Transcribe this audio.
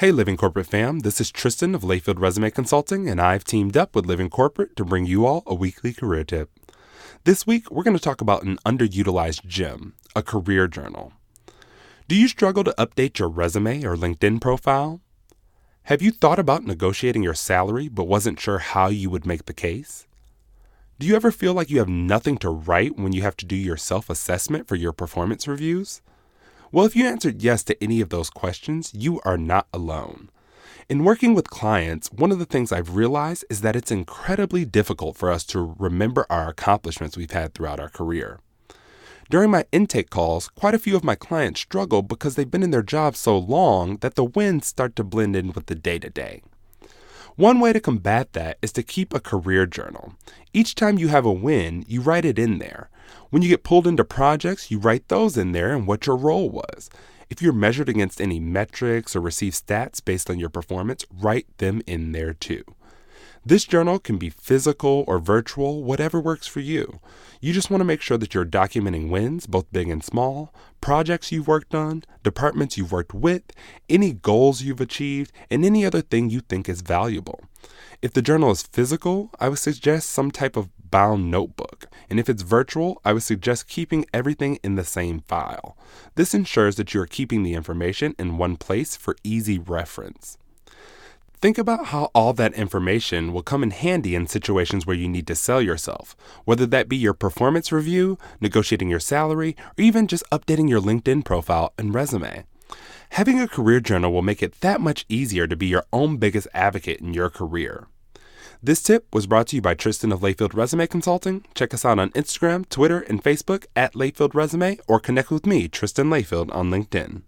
Hey Living Corporate fam, this is Tristan of Layfield Resume Consulting, and I've teamed up with Living Corporate to bring you all a weekly career tip. This week, we're going to talk about an underutilized gem, a career journal. Do you struggle to update your resume or LinkedIn profile? Have you thought about negotiating your salary but wasn't sure how you would make the case? Do you ever feel like you have nothing to write when you have to do your self-assessment for your performance reviews? Well, if you answered yes to any of those questions, you are not alone. In working with clients, one of the things I've realized is that it's incredibly difficult for us to remember our accomplishments we've had throughout our career. During my intake calls, quite a few of my clients struggle because they've been in their jobs so long that the wins start to blend in with the day-to-day. One way to combat that is to keep a career journal. Each time you have a win, you write it in there. When you get pulled into projects, you write those in there and what your role was. If you're measured against any metrics or receive stats based on your performance, write them in there too. This journal can be physical or virtual, whatever works for you. You just want to make sure that you're documenting wins, both big and small, projects you've worked on, departments you've worked with, any goals you've achieved, and any other thing you think is valuable. If the journal is physical, I would suggest some type of bound notebook. And if it's virtual, I would suggest keeping everything in the same file. This ensures that you are keeping the information in one place for easy reference. Think about how all that information will come in handy in situations where you need to sell yourself, whether that be your performance review, negotiating your salary, or even just updating your LinkedIn profile and resume. Having a career journal will make it that much easier to be your own biggest advocate in your career. This tip was brought to you by Tristan of Layfield Resume Consulting. Check us out on Instagram, Twitter, and Facebook at Layfield Resume, or connect with me, Tristan Layfield, on LinkedIn.